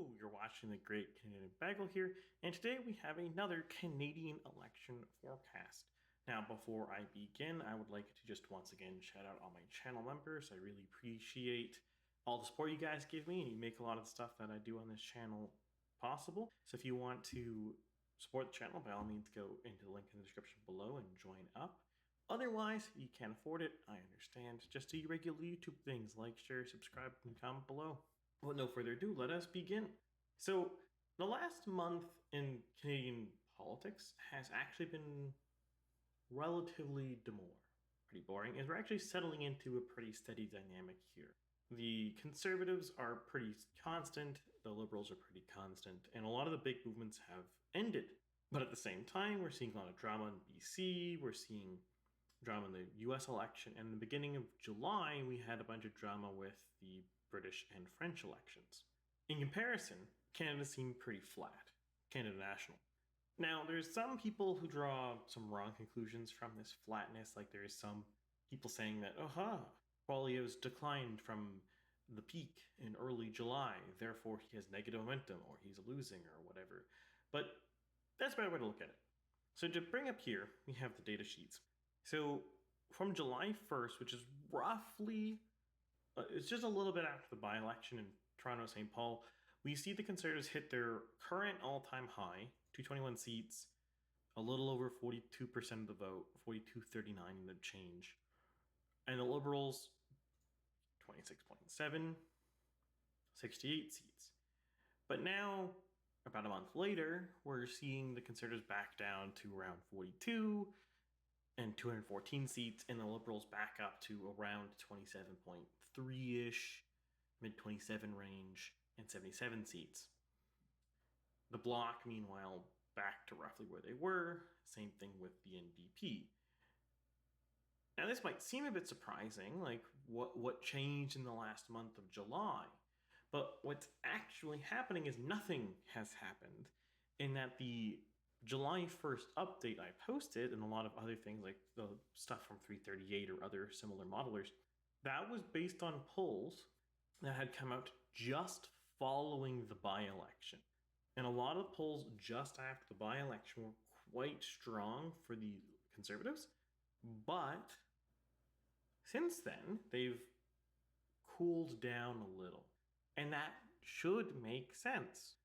Hello, you're watching the Great Canadian Bagel here, and today we have another Canadian election forecast. Now, before I begin, I would like to just once again shout out all my channel members. I really appreciate all the support you guys give me, and you make a lot of the stuff that I do on this channel possible. So if you want to support the channel, by all means go into the link in the description below and join up. Otherwise, you can't afford it, I understand. Just do your regular YouTube things, like, share, subscribe, and comment below. Well, no further ado, let us begin. So, the last month in Canadian politics has actually been relatively demure. Pretty boring, as we're actually settling into a pretty steady dynamic here. The Conservatives are pretty constant, the Liberals are pretty constant, and a lot of the big movements have ended. But at the same time, we're seeing a lot of drama in BC, we're seeing drama in the US election, and in the beginning of July, we had a bunch of drama with the British and French elections. In comparison, Canada seemed pretty flat. Canada National. Now, there's some people who draw some wrong conclusions from this flatness, like there's some people saying that, quality has declined from the peak in early July, therefore he has negative momentum, or he's losing, or whatever. But that's a better way to look at it. So to bring up here, we have the data sheets. So from July 1st, which is roughly it's just a little bit after the by-election in Toronto St. Paul, we see the Conservatives hit their current all-time high, 221 seats, a little over 42% of the vote, 42.39 in the change. And the Liberals, 26.7, 68 seats. But now, about a month later, we're seeing the Conservatives back down to around 42, and 214 seats, and the Liberals back up to around 27.3-ish, mid-27 range, and 77 seats. The Bloc, meanwhile, back to roughly where they were. Same thing with the NDP. Now, this might seem a bit surprising, like what changed in the last month of July. But what's actually happening is nothing has happened, in that the July 1st update I posted, and a lot of other things like the stuff from 338 or other similar modelers, that was based on polls that had come out just following the by-election. And a lot of polls just after the by-election were quite strong for the Conservatives, but since then, they've cooled down a little. And that should make sense,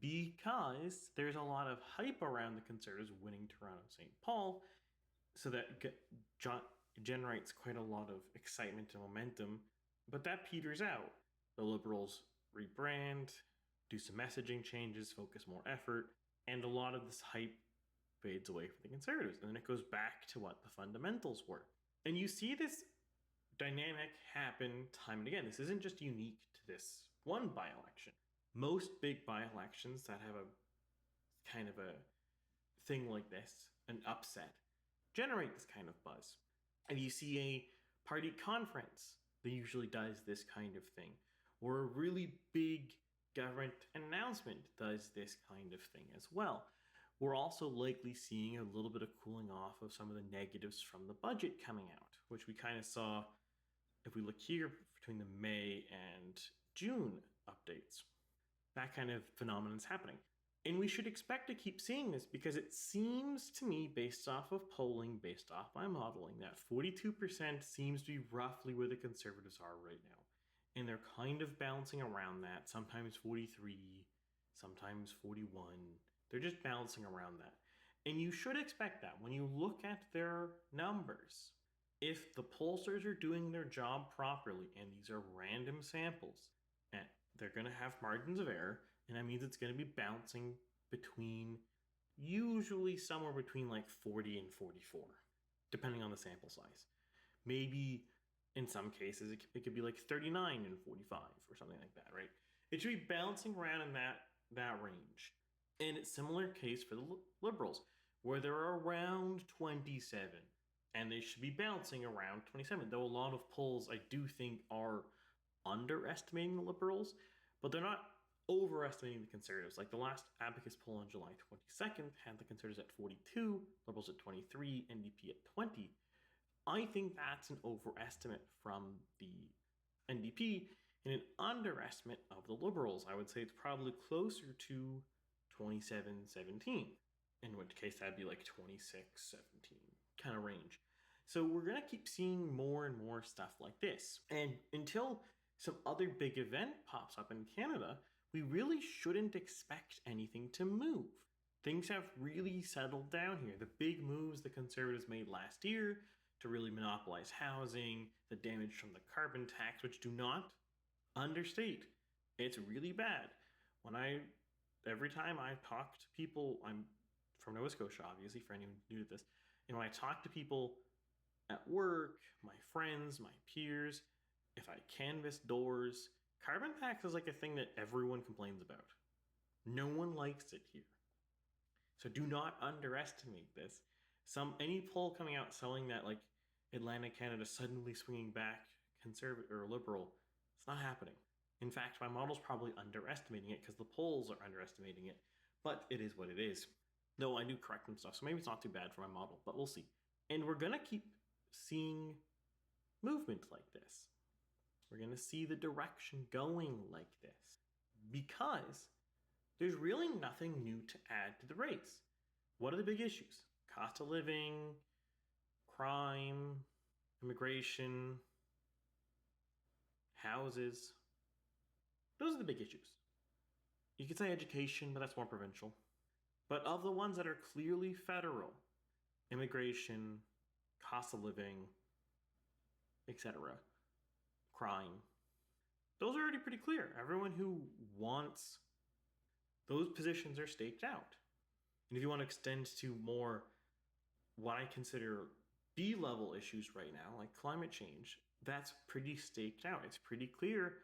because there's a lot of hype around the Conservatives winning Toronto St. Paul, so that generates quite a lot of excitement and momentum, but that peters out. The Liberals rebrand, do some messaging changes, focus more effort, and a lot of this hype fades away for the Conservatives, and then it goes back to what the fundamentals were. And you see this dynamic happen time and again. This isn't just unique to this one by-election. Most big by-elections that have a kind of a thing like this, an upset, generate this kind of buzz. And you see a party conference that usually does this kind of thing, or a really big government announcement does this kind of thing as well. We're also likely seeing a little bit of cooling off of some of the negatives from the budget coming out, which we kind of saw if we look here between the May and June updates. That kind of phenomenon is happening. And we should expect to keep seeing this, because it seems to me, based off of polling, based off my modeling, that 42% seems to be roughly where the Conservatives are right now. And they're kind of bouncing around that, sometimes 43, sometimes 41. They're just bouncing around that. And you should expect that when you look at their numbers. If the pollsters are doing their job properly, and these are random samples, and they're going to have margins of error, and that means it's going to be bouncing between, usually somewhere between like 40 and 44, depending on the sample size. Maybe in some cases it could be like 39 and 45 or something like that, right? It should be bouncing around in that range. And it's a similar case for the Liberals, where they're around 27, and they should be bouncing around 27, though a lot of polls I do think are underestimating the Liberals, but they're not overestimating the Conservatives. Like the last Abacus poll on July 22nd had the Conservatives at 42, Liberals at 23, NDP at 20. I think that's an overestimate from the NDP, and an underestimate of the Liberals. I would say it's probably closer to 27-17, in which case that'd be like 26-17 kind of range. So we're going to keep seeing more and more stuff like this. And until some other big event pops up in Canada, we really shouldn't expect anything to move. Things have really settled down here. The big moves the Conservatives made last year to really monopolize housing, the damage from the carbon tax, which do not understate. It's really bad. Every time I talk to people, I'm from Nova Scotia, obviously, for anyone new to this, and when I talk to people at work, my friends, my peers, if I canvass doors, carbon tax is like a thing that everyone complains about. No one likes it here. So do not underestimate this. Any poll coming out selling that like Atlantic Canada suddenly swinging back conservative or liberal, it's not happening. In fact, my model's probably underestimating it because the polls are underestimating it, but it is what it is. No, I do correct some stuff, so maybe it's not too bad for my model, but we'll see. And we're gonna keep seeing movement like this. We're gonna see the direction going like this because there's really nothing new to add to the race. What are the big issues? Cost of living, crime, immigration, houses. Those are the big issues. You could say education, but that's more provincial. But of the ones that are clearly federal, immigration, cost of living, etc., crime, those are already pretty clear. Everyone who wants those positions are staked out. And if you want to extend to more what I consider B-level issues right now, like climate change, that's pretty staked out. It's pretty clear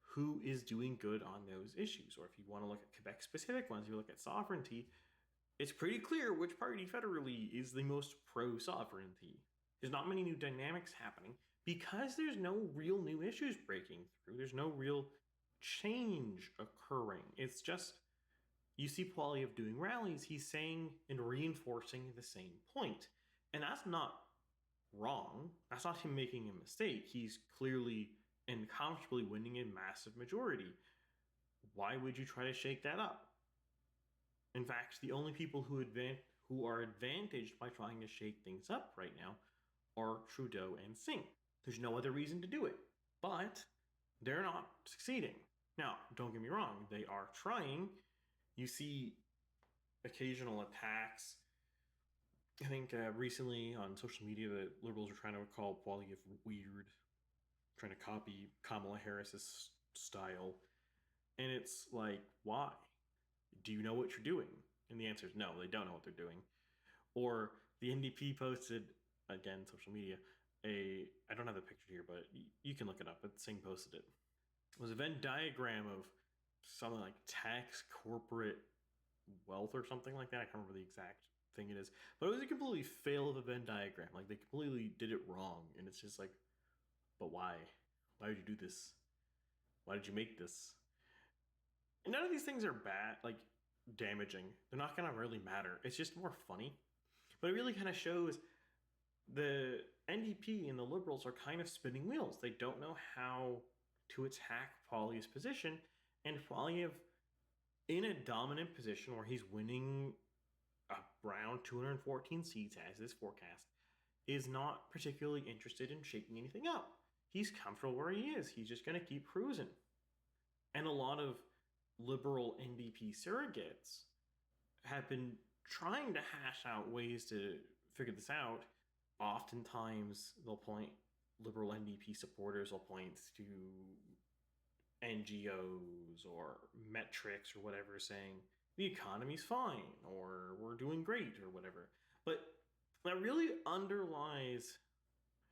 who is doing good on those issues. Or if you want to look at Quebec-specific ones, you look at sovereignty, it's pretty clear which party federally is the most pro-sovereignty. There's not many new dynamics happening because there's no real new issues breaking through. There's no real change occurring. It's just, you see Poilievre doing rallies, he's saying and reinforcing the same point. And that's not wrong. That's not him making a mistake. He's clearly and comfortably winning a massive majority. Why would you try to shake that up? In fact, the only people who are advantaged by trying to shake things up right now are Trudeau and Singh. There's no other reason to do it, but they're not succeeding. Now, don't get me wrong, they are trying. You see occasional attacks. I think recently on social media, the Liberals are trying to call Poilievre weird, trying to copy Kamala Harris's style. And it's like, why? Do you know what you're doing? And the answer is no, they don't know what they're doing. Or the NDP posted, again, social media, I don't have the picture here, but you can look it up, but Singh posted it. It was a Venn diagram of something like tax corporate wealth or something like that. I can't remember the exact thing it is, but it was a completely fail of a Venn diagram. Like they completely did it wrong, and it's just like, but why? Why would you do this? Why did you make this? And none of these things are bad, like damaging. They're not gonna really matter. It's just more funny. But it really kind of shows the NDP and the Liberals are kind of spinning wheels. They don't know how to attack Poilievre's position, and Poilievre, in a dominant position where he's winning around 214 seats as is forecast, is not particularly interested in shaking anything up. He's comfortable where he is. He's just going to keep cruising. And a lot of liberal NDP surrogates have been trying to hash out ways to figure this out. Oftentimes, they'll point, liberal NDP supporters will point to NGOs or metrics or whatever saying the economy's fine or we're doing great or whatever. But that really underlies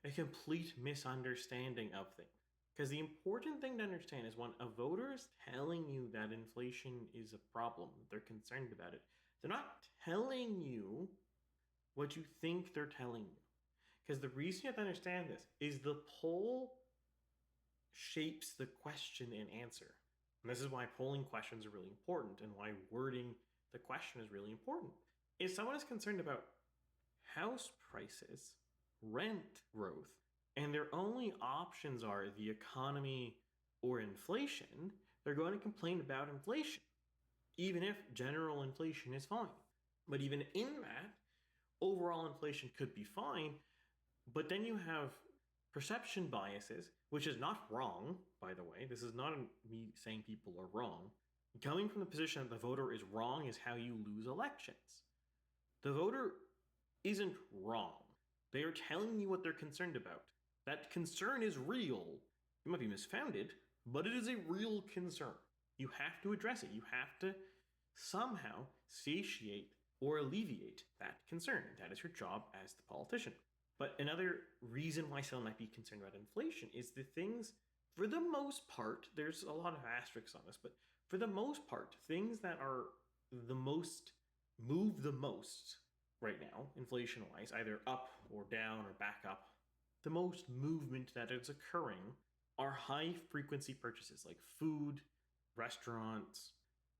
a complete misunderstanding of things. Because the important thing to understand is when a voter is telling you that inflation is a problem, they're concerned about it, they're not telling you what you think they're telling you. Because the reason you have to understand this is the poll shapes the question and answer. And this is why polling questions are really important and why wording the question is really important. If someone is concerned about house prices, rent growth, and their only options are the economy or inflation, they're going to complain about inflation, even if general inflation is fine. But even in that, overall inflation could be fine, but then you have perception biases, which is not wrong, by the way. This is not me saying people are wrong. Coming from the position that the voter is wrong is how you lose elections. The voter isn't wrong. They are telling you what they're concerned about. That concern is real. It might be misfounded, but it is a real concern. You have to address it. You have to somehow satiate or alleviate that concern. That is your job as the politician. But another reason why someone might be concerned about inflation is the things, for the most part, there's a lot of asterisks on this, but for the most part, things that are the most, move the most right now, inflation-wise, either up or down or back up, the most movement that is occurring are high-frequency purchases like food, restaurants,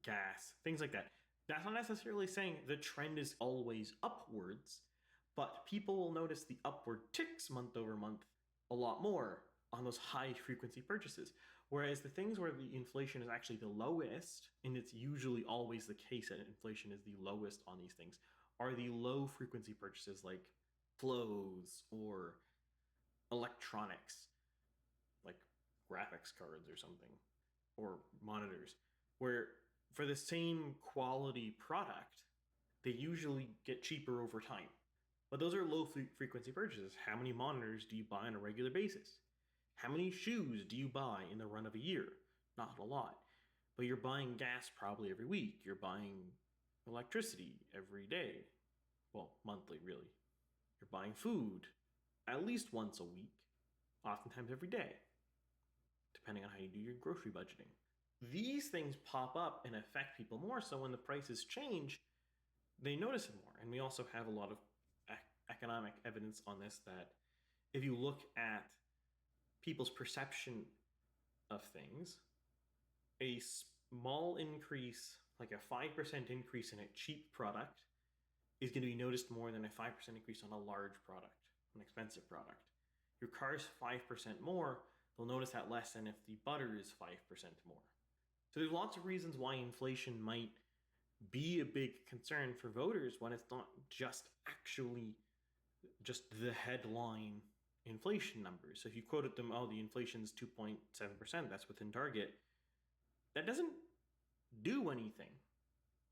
gas, things like that. That's not necessarily saying the trend is always upwards, but people will notice the upward ticks month over month a lot more on those high-frequency purchases. Whereas the things where the inflation is actually the lowest, and it's usually always the case that inflation is the lowest on these things, are the low-frequency purchases like clothes or electronics, like graphics cards or something, or monitors, where for the same quality product, they usually get cheaper over time. But those are low frequency purchases. How many monitors do you buy on a regular basis? How many shoes do you buy in the run of a year? Not a lot. But you're buying gas probably every week. You're buying electricity every day. Well, monthly, really. You're buying food at least once a week, oftentimes every day, depending on how you do your grocery budgeting. These things pop up and affect people more, so when the prices change, they notice it more. And we also have a lot of economic evidence on this, that if you look at people's perception of things, a small increase, like a 5% increase in a cheap product, is going to be noticed more than a 5% increase on a large product, an expensive product. Your car's 5% more, they'll notice that less than if the butter is 5% more. So there's lots of reasons why inflation might be a big concern for voters when it's not just actually just the headline inflation numbers. So if you quoted them, oh, the inflation's 2.7%, that's within target, that doesn't do anything,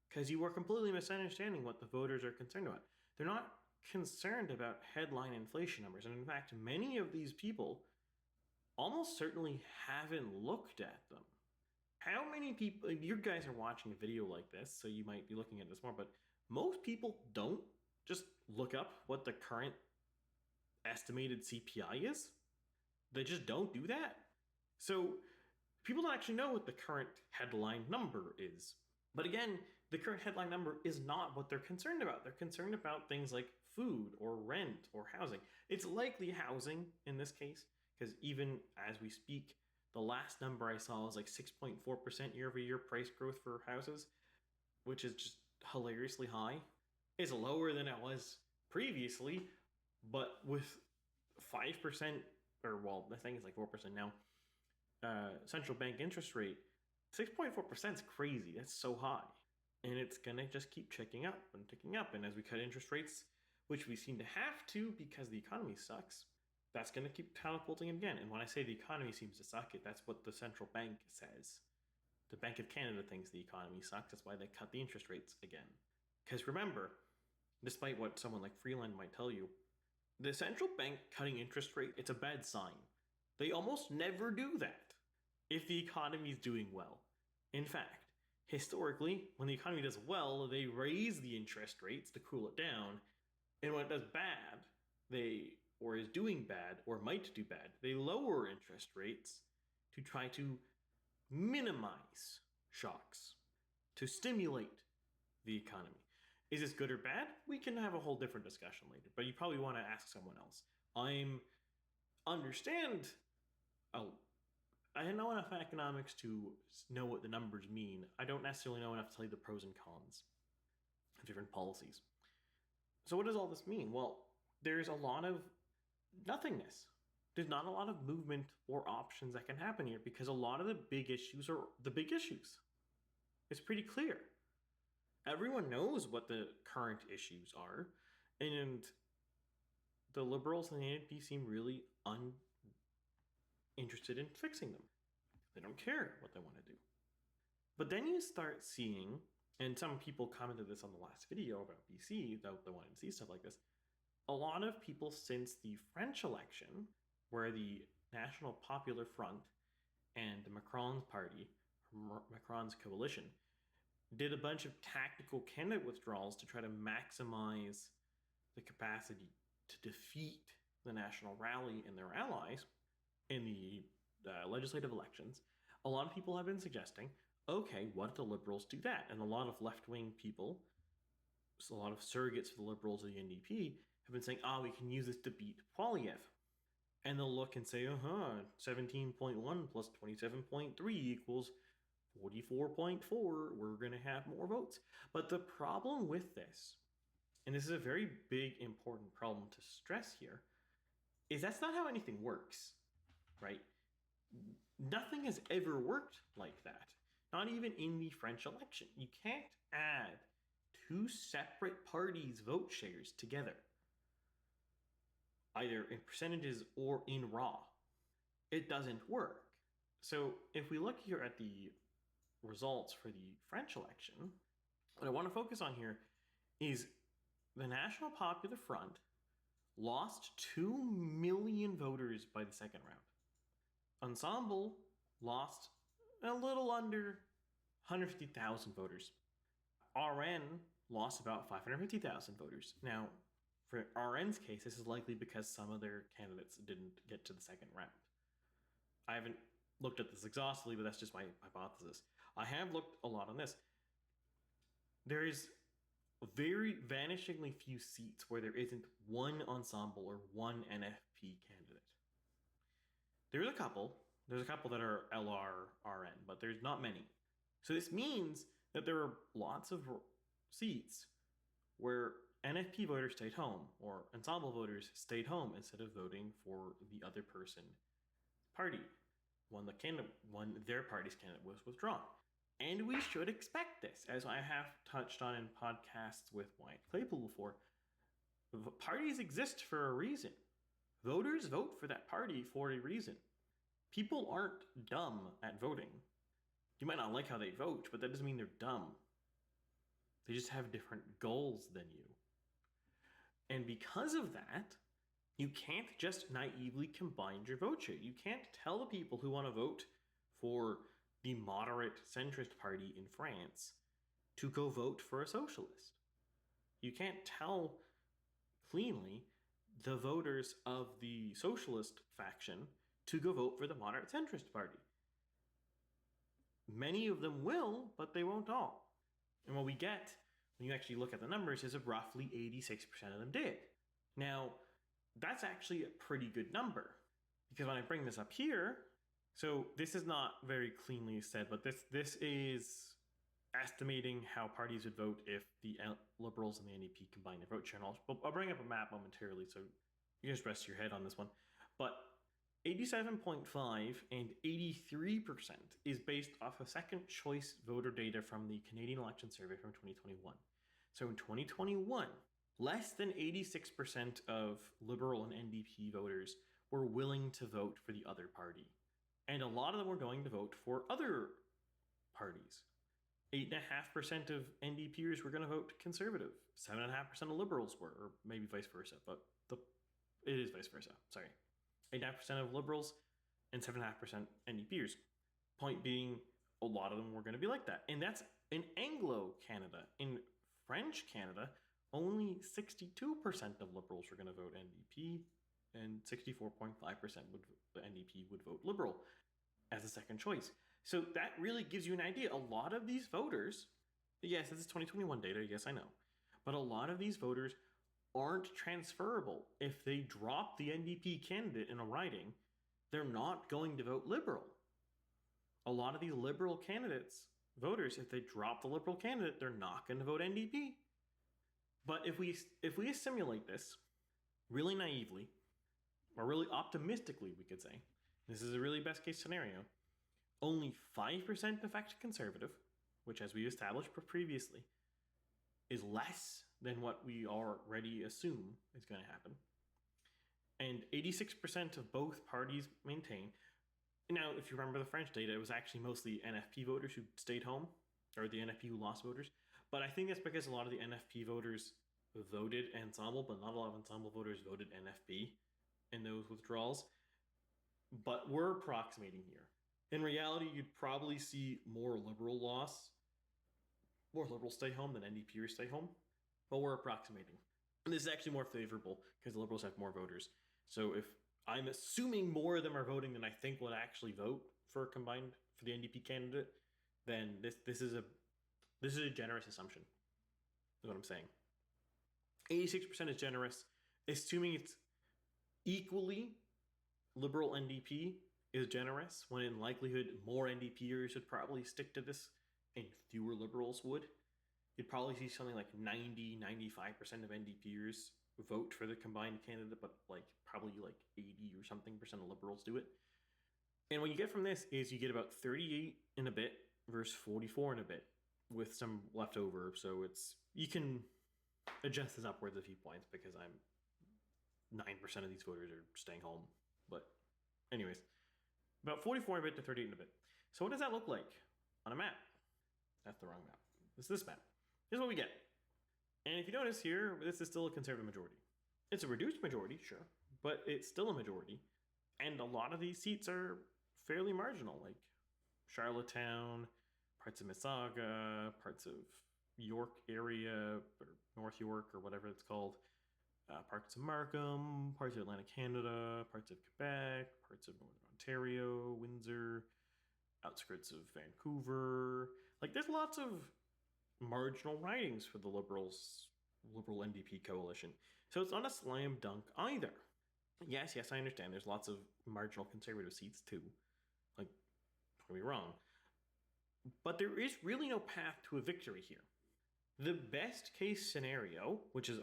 because you are completely misunderstanding what the voters are concerned about. They're not concerned about headline inflation numbers. And in fact, many of these people almost certainly haven't looked at them. How many people, you guys are watching a video like this, so you might be looking at this more, but most people don't just look up what the current estimated CPI is. They just don't do that. So people don't actually know what the current headline number is. But again, the current headline number is not what they're concerned about. They're concerned about things like food or rent or housing. It's likely housing in this case, because even as we speak, the last number I saw was like 6.4% year-over-year price growth for houses, which is just hilariously high. It's lower than it was previously, but with 5%, or well, I think it's like 4% now, central bank interest rate, 6.4% is crazy. That's so high. And it's going to just keep ticking up and ticking up. And as we cut interest rates, which we seem to have to because the economy sucks, that's going to keep catapulting again. And when I say the economy seems to suck, that's what the central bank says. The Bank of Canada thinks the economy sucks. That's why they cut the interest rates again. Because remember, despite what someone like Freeland might tell you, the central bank cutting interest rate, it's a bad sign. They almost never do that if the economy is doing well. In fact, historically, when the economy does well, they raise the interest rates to cool it down. And when it does bad, or is doing bad, or might do bad, they lower interest rates to try to minimize shocks, to stimulate the economy. Is this good or bad? We can have a whole different discussion later, but you probably want to ask someone else. I know enough economics to know what the numbers mean. I don't necessarily know enough to tell you the pros and cons of different policies. So what does all this mean? Well, there's a lot of nothingness. there's not a lot of movement or options that can happen here because a lot of the big issues are the big issues. It's pretty clear. Everyone knows what the current issues are, and the Liberals and the NDP seem really uninterested in fixing them. They don't care what they want to do. But then you start seeing, and some people commented this on the last video about BC, that they wanted to see stuff like this, a lot of people since the French election, where the National Popular Front and the Macron's party, Macron's coalition, did a bunch of tactical candidate withdrawals to try to maximize the capacity to defeat the National Rally and their allies in the legislative elections. A lot of people have been suggesting, okay, what if the Liberals do that? And a lot of left-wing people, a lot of surrogates for the Liberals or the NDP, have been saying, we can use this to beat Poilievre. And they'll look and say, 17.1 plus 27.3 equals 44.4. We're going to have more votes. But the problem with this, and this is a very big, important problem to stress here, is that's not how anything works, right? Nothing has ever worked like that. Not even in the French election. You can't add two separate parties' vote shares together, either in percentages or in raw. It doesn't work. So if we look here at the results for the French election, what I want to focus on here is the National Popular Front lost 2 million voters by the second round. Ensemble lost a little under 150,000 voters. RN lost about 550,000 voters. Now, for RN's case, this is likely because some of their candidates didn't get to the second round. I haven't looked at this exhaustively, but that's just my hypothesis. I have looked a lot on this. There is very vanishingly few seats where there isn't one ensemble or one NFP candidate. There's a couple that are LR, RN, but there's not many. So this means that there are lots of seats where NFP voters stayed home or ensemble voters stayed home instead of voting for the other person's party when their party's candidate was withdrawn. And we should expect this, as I have touched on in podcasts with Wyatt Claypool before. Parties exist for a reason. Voters vote for that party for a reason. People aren't dumb at voting. You might not like how they vote, but that doesn't mean they're dumb. They just have different goals than you. And because of that, you can't just naively combine your vote share. You can't tell the people who want to vote for the moderate centrist party in France to go vote for a socialist. You can't tell cleanly the voters of the socialist faction to go vote for the moderate centrist party. Many of them will, but they won't all. And what we get, when you actually look at the numbers, is that roughly 86% of them did. Now, that's actually a pretty good number, because when I bring this up here, so this is not very cleanly said, but this is estimating how parties would vote if the Liberals and the NDP combine their vote share. And I'll bring up a map momentarily, so you just rest your head on this one. But 87.5 and 83% is based off of second choice voter data from the Canadian Election Survey from 2021. So in 2021, less than 86% of Liberal and NDP voters were willing to vote for the other party. And a lot of them were going to vote for other parties. 8.5% of NDPers were going to vote Conservative. 7.5% of Liberals were, or maybe vice versa, but it is vice versa, sorry. 8.5% of Liberals and 7.5% NDPers. Point being, a lot of them were going to be like that. And that's in Anglo-Canada. In French Canada, only 62% of Liberals were going to vote NDP, and 64.5% the NDP would vote Liberal as a second choice. So that really gives you an idea. A lot of these voters, yes, this is 2021 data, yes, I know, but a lot of these voters aren't transferable. If they drop the NDP candidate in a riding, they're not going to vote Liberal. A lot of these Liberal candidates, voters, if they drop the Liberal candidate, they're not going to vote NDP. But if we simulate this really naively, or really optimistically, we could say, this is a really best case scenario, only 5% affect conservative, which, as we established previously, is less than what we already assume is going to happen. And 86% of both parties maintain. Now, if you remember the French data, it was actually mostly NFP voters who stayed home, or the NFP who lost voters. But I think that's because a lot of the NFP voters voted Ensemble, but not a lot of Ensemble voters voted NFP in those withdrawals. But we're approximating here. In reality, you'd probably see more Liberal loss, more Liberals stay home than NDPers stay home, but we're approximating. And this is actually more favorable because the Liberals have more voters. So if I'm assuming more of them are voting than I think would actually vote for the NDP candidate, then this is a generous assumption. Is what I'm saying. 86% is generous, assuming it's equally Liberal NDP is generous, when in likelihood more NDPers would probably stick to this and fewer Liberals would. You'd probably see something like 90-95% of NDPers vote for the combined candidate, but probably 80 or something percent of Liberals do it. And what you get from this is you get about 38 in a bit versus 44 in a bit with some left over. So you can adjust this upwards a few points because 9% of these voters are staying home. But anyways, about 44 in a bit to 38 in a bit. So what does that look like on a map? That's the wrong map. It's this map. Here's what we get. And if you notice here, this is still a conservative majority. It's a reduced majority, sure, but it's still a majority. And a lot of these seats are fairly marginal, like Charlottetown, parts of Mississauga, parts of York area, or North York, or whatever it's called, parts of Markham, parts of Atlantic Canada, parts of Quebec, parts of Northern Ontario, Windsor, outskirts of Vancouver. There's lots of marginal ridings for the Liberal NDP coalition. So it's not a slam dunk either. Yes, I understand there's lots of marginal conservative seats too. Don't get me wrong. But there is really no path to a victory here. The best case scenario, which is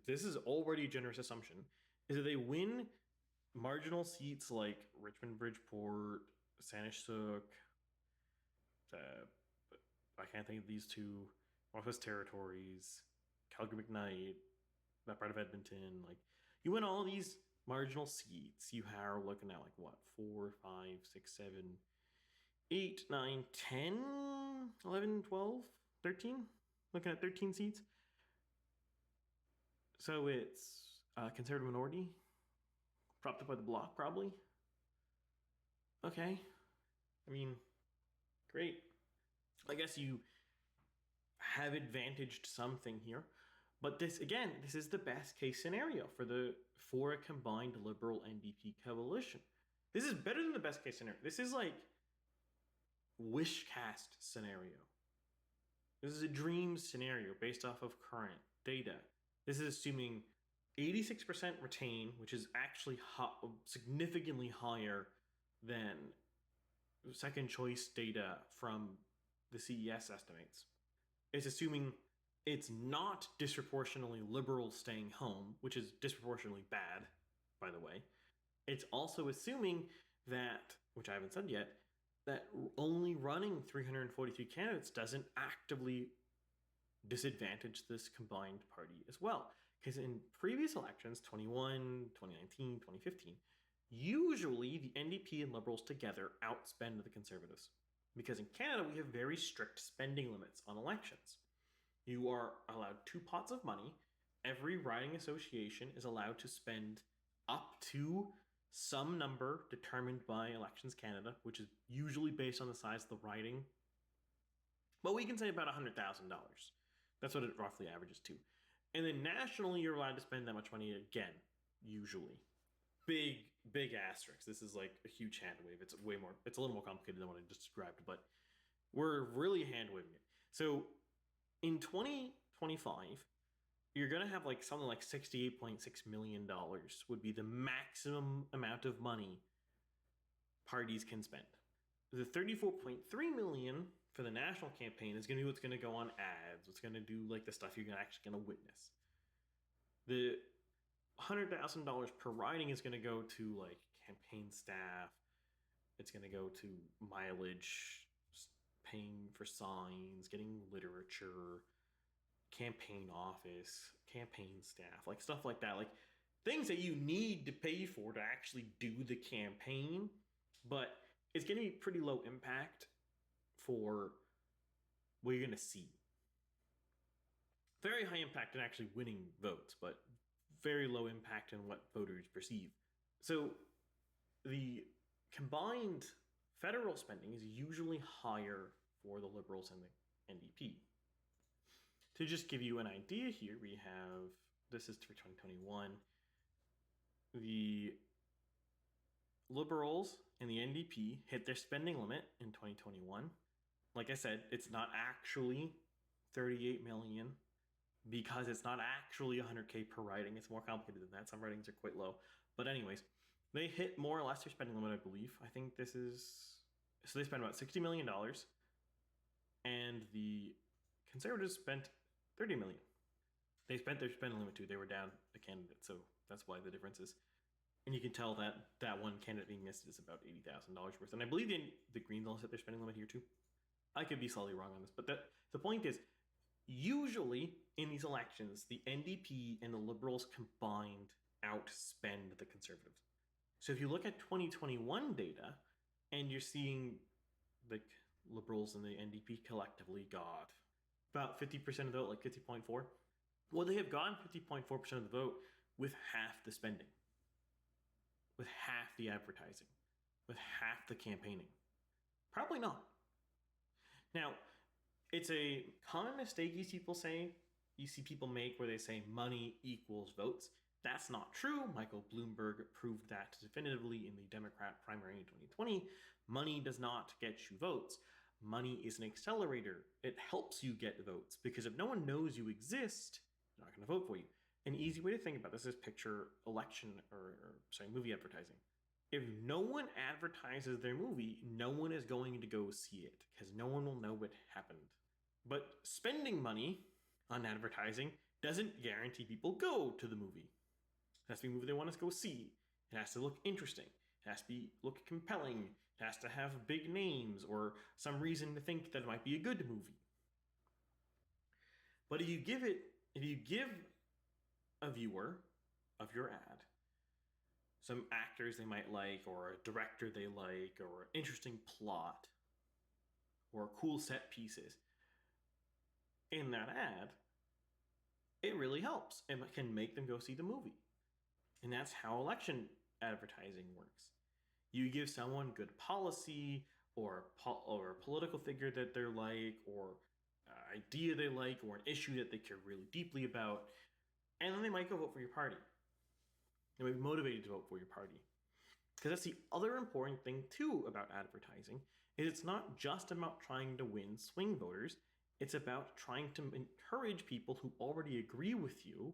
this is already a generous assumption, is that they win marginal seats like Richmond, Bridgeport, Saanishuk, I can't think of these two, Northwest Territories, Calgary McKnight, that part of Edmonton. You win all these marginal seats. You are looking at 4, 5, 6, 7, 8, 9, 10, 11, 12, 13. Looking at 13 seats. So it's a conservative minority, propped up by the Bloc, probably. Okay. Great. I guess you have advantaged something here. But this is the best case scenario for a combined Liberal NDP coalition. This is better than the best case scenario. This is wish cast scenario. This is a dream scenario based off of current data. This is assuming 86% retain, which is actually significantly higher than second choice data from the CES estimates. It's assuming it's not disproportionately Liberals staying home, which is disproportionately bad, by the way. It's also assuming that, which I haven't said yet, that only running 343 candidates doesn't actively disadvantage this combined party as well. Because in previous elections, 21, 2019, 2015, usually the NDP and Liberals together outspend the Conservatives. Because in Canada, we have very strict spending limits on elections. You are allowed 2 pots of money. Every riding association is allowed to spend up to some number determined by Elections Canada, which is usually based on the size of the riding. But we can say about $100,000. That's what it roughly averages to. And then nationally, you're allowed to spend that much money again, usually. Big asterisk. This is a huge hand wave. It's a little more complicated than what I just described, but we're really hand waving it. So in 2025, you're going to have something like $68.6 million would be the maximum amount of money parties can spend. The $34.3 million for the national campaign is going to be what's going to go on ads, what's going to do the stuff you're actually going to witness. The $100,000 per riding is going to go to like campaign staff. It's going to go to mileage, paying for signs, getting literature, campaign office, campaign staff, like stuff like that. Like things that you need to pay for to actually do the campaign, but it's going to be pretty low impact for what you're going to see. Very high impact in actually winning votes, but very low impact in what voters perceive. So the combined federal spending is usually higher for the Liberals and the NDP. To just give you an idea here, we have, this is for 2021, the Liberals and the NDP hit their spending limit in 2021. Like I said, it's not actually 38 million because it's not actually 100K per riding. It's more complicated than that. Some ridings are quite low. But anyways, they hit more or less their spending limit, I believe. I think this is, so they spent about $60 million, and the Conservatives spent $30 million. They spent their spending limit too. They were down a candidate, so that's why the difference is. And you can tell that that one candidate being missed is about $80,000 worth. And I believe the Greens all set their spending limit here too. I could be slightly wrong on this, but the point is, usually in these elections, the NDP and the Liberals combined outspend the Conservatives. So if you look at 2021 data, and you're seeing the Liberals and the NDP collectively got about 50% of the vote, like 50.4. Well, they have gotten 50.4% of the vote with half the spending, with half the advertising, with half the campaigning. Probably not. Now, it's a common mistake you see people make where they say money equals votes. That's not true. Michael Bloomberg proved that definitively in the Democrat primary in 2020. Money does not get you votes. Money is an accelerator. It helps you get votes, because if no one knows you exist, they're not going to vote for you. An easy way to think about this is picture movie advertising. If no one advertises their movie, no one is going to go see it because no one will know what happened. But spending money on advertising doesn't guarantee people go to the movie. It has to be a movie they want to go see. It has to look interesting. It has to look compelling. It has to have big names or some reason to think that it might be a good movie. But if you give a viewer of your ad some actors they might like, or a director they like, or an interesting plot, or cool set pieces in that ad, it really helps and can make them go see the movie. And that's how election advertising works. You give someone good policy or a political figure that they're like, or an idea they like, or an issue that they care really deeply about, and then they might go vote for your party. They might be motivated to vote for your party. Because that's the other important thing too about advertising, is it's not just about trying to win swing voters, it's about trying to encourage people who already agree with you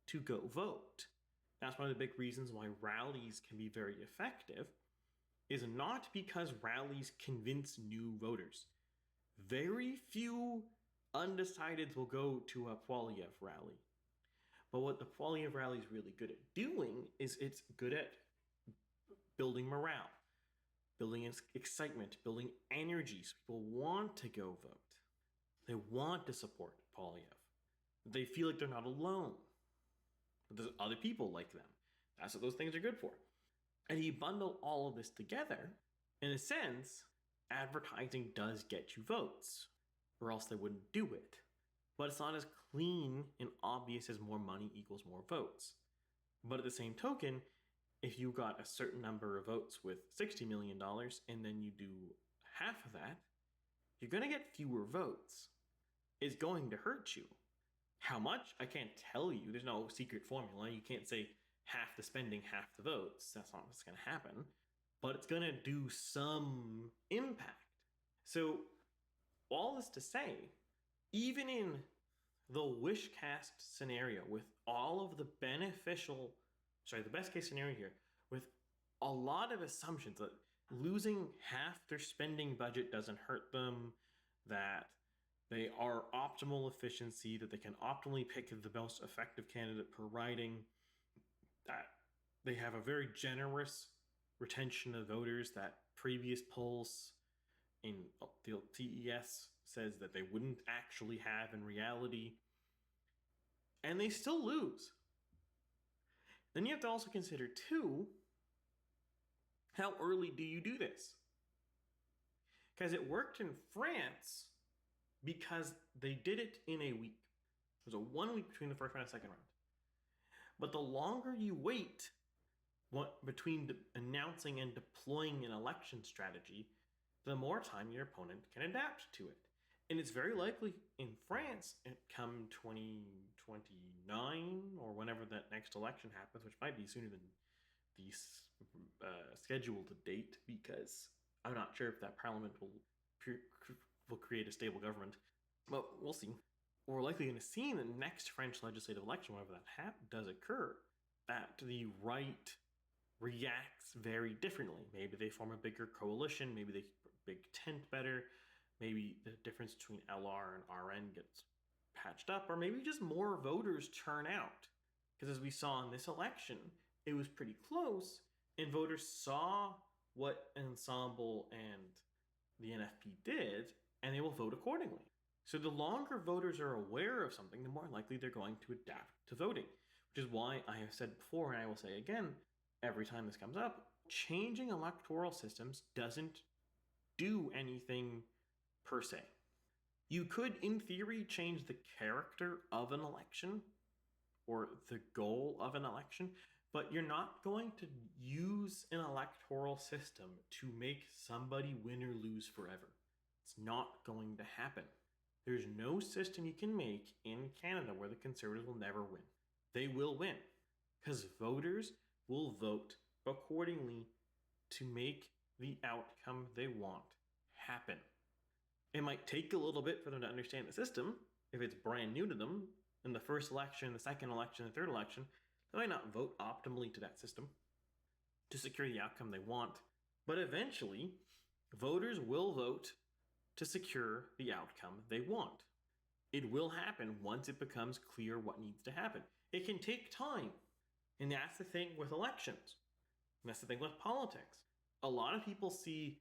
to go vote. That's one of the big reasons why rallies can be very effective, is not because rallies convince new voters. Very few undecideds will go to a Poilievre rally. But what the Poilievre rally is really good at doing is it's good at building morale, building excitement, building energy, so people want to go vote. They want to support Poilievre. They feel like they're not alone. There's other people like them. That's what those things are good for. And you bundle all of this together, in a sense, advertising does get you votes, or else they wouldn't do it. But it's not as clean and obvious as more money equals more votes. But at the same token, if you got a certain number of votes with $60 million and then you do half of that, you're going to get fewer votes. It's going to hurt you. How much? I can't tell you. There's no secret formula. You can't say half the spending, half the votes. That's not what's going to happen. But it's going to do some impact. So, all this to say, even in the wish cast scenario with all of the the best case scenario here, with a lot of assumptions that losing half their spending budget doesn't hurt them, that they are optimal efficiency, that they can optimally pick the most effective candidate per riding, that they have a very generous retention of voters that previous polls in the TES says that they wouldn't actually have in reality, and they still lose. Then you have to also consider, too, how early do you do this? Because it worked in France because they did it in a week. There's a 1 week between the first round and second round. But the longer you wait between announcing and deploying an election strategy, the more time your opponent can adapt to it. And it's very likely in France, come 2029 or whenever that next election happens, which might be sooner than the scheduled date, because I'm not sure if that parliament will create a stable government. But we'll see. We're likely going to see in the next French legislative election, whenever that does occur, that the right reacts very differently. Maybe they form a bigger coalition, maybe they big tent better, maybe the difference between LR and RN gets patched up, or maybe just more voters turn out. Because as we saw in this election, it was pretty close, and voters saw what Ensemble and the NFP did, and they will vote accordingly. So the longer voters are aware of something, the more likely they're going to adapt to voting, which is why I have said before, and I will say again, every time this comes up, changing electoral systems doesn't do anything per se. You could, in theory, change the character of an election or the goal of an election, but you're not going to use an electoral system to make somebody win or lose forever. It's not going to happen. There's no system you can make in Canada where the Conservatives will never win. They will win because voters will vote accordingly to make the outcome they want happen. It might take a little bit for them to understand the system if it's brand new to them. In the first election, the second election, the third election, they might not vote optimally to that system to secure the outcome they want. But eventually, voters will vote to secure the outcome they want. It will happen once it becomes clear what needs to happen. It can take time. And that's the thing with elections. And that's the thing with politics. A lot of people see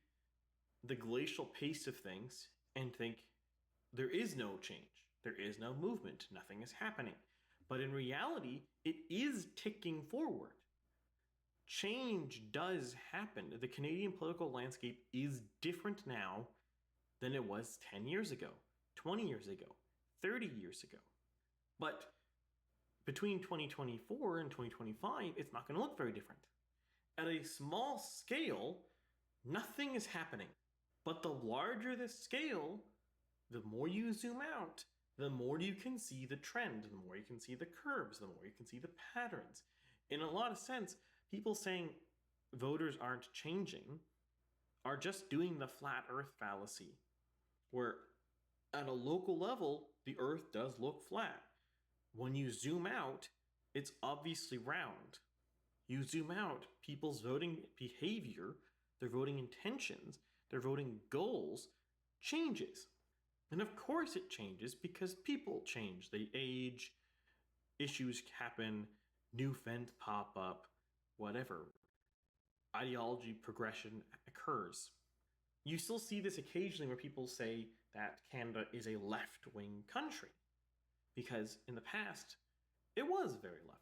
the glacial pace of things and think there is no change. There is no movement. Nothing is happening. But in reality, it is ticking forward. Change does happen. The Canadian political landscape is different now than it was 10 years ago, 20 years ago, 30 years ago. But between 2024 and 2025, it's not going to look very different. At a small scale, nothing is happening. But the larger the scale, the more you zoom out, the more you can see the trend, the more you can see the curves, the more you can see the patterns. In a lot of sense, people saying voters aren't changing are just doing the flat earth fallacy, where at a local level, the earth does look flat. When you zoom out, it's obviously round. You zoom out, people's voting behavior, their voting intentions, their voting goals changes. And of course it changes because people change. They age, issues happen, new events pop up, whatever. Ideology progression occurs. You still see this occasionally where people say that Canada is a left-wing country, because in the past, it was very left.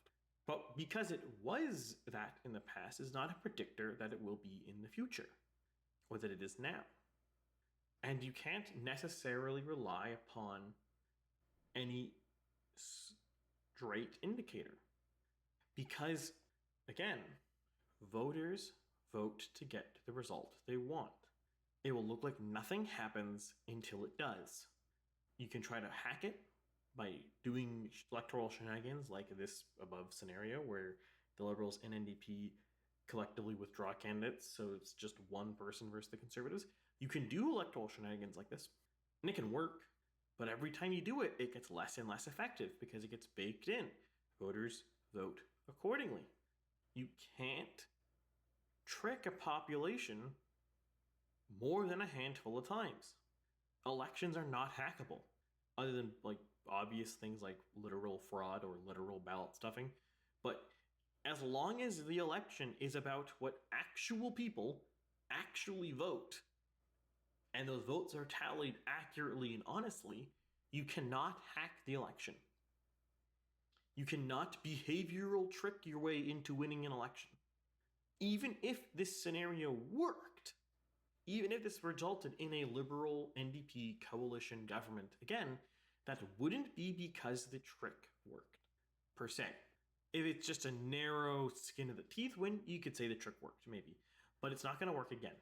But because it was that in the past is not a predictor that it will be in the future, or that it is now. And you can't necessarily rely upon any straight indicator. Because, again, voters vote to get the result they want. It will look like nothing happens until it does. You can try to hack it by doing electoral shenanigans like this above scenario, where the Liberals and NDP collectively withdraw candidates, so it's just one person versus the Conservatives. You can do electoral shenanigans like this, and it can work, but every time you do it, it gets less and less effective because it gets baked in. Voters vote accordingly. You can't trick a population more than a handful of times. Elections are not hackable, other than like obvious things like literal fraud or literal ballot stuffing. But as long as the election is about what actual people actually vote, and those votes are tallied accurately and honestly, you cannot hack the election. You cannot behavioral trick your way into winning an election. Even if this scenario worked, even if this resulted in a liberal NDP coalition government again, that wouldn't be because the trick worked, per se. If it's just a narrow skin of the teeth win, you could say the trick worked, maybe. But it's not going to work again,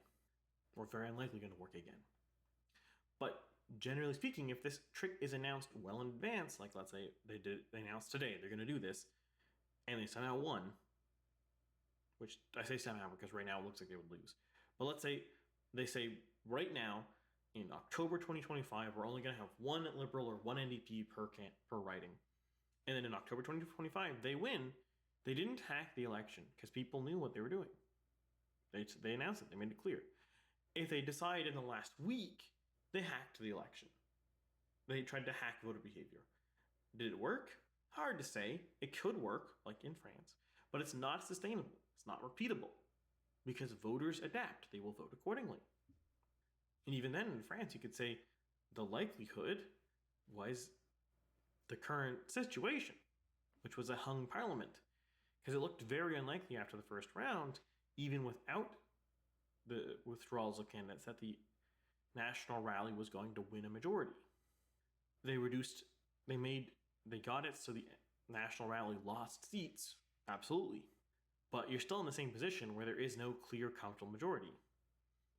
or very unlikely going to work again. But generally speaking, if this trick is announced well in advance, like let's say they announced today they're going to do this, and they somehow won, which I say somehow because right now it looks like they would lose. But let's say they say right now in October 2025 we're only going to have one Liberal or one NDP per riding, and then in October 2025 they win. They didn't hack the election because people knew what they were doing. They announced it. They made it clear. If they decide in the last week, they hacked the election. They tried to hack voter behavior. Did it work? Hard to say. It could work, like in France, but it's not sustainable. It's not repeatable because voters adapt. They will vote accordingly. And even then, in France, you could say the likelihood was the current situation, which was a hung parliament, because it looked very unlikely after the first round, even without the withdrawals of candidates, that the National Rally was going to win a majority. They got it so the National Rally lost seats, absolutely. But you're still in the same position where there is no clear comfortable majority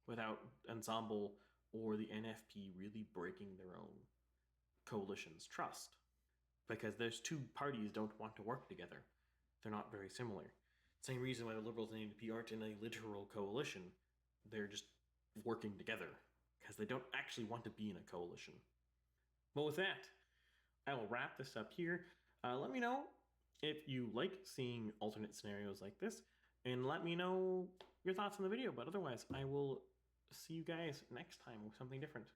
without Ensemble or the NFP really breaking their own coalition's trust. Because those two parties don't want to work together. They're not very similar. Same reason why the Liberals and the NDP aren't in a literal coalition. They're just working together because they don't actually want to be in a coalition. But with that, I will wrap this up here. Let me know if you like seeing alternate scenarios like this, and let me know your thoughts on the video. But otherwise, I will see you guys next time with something different.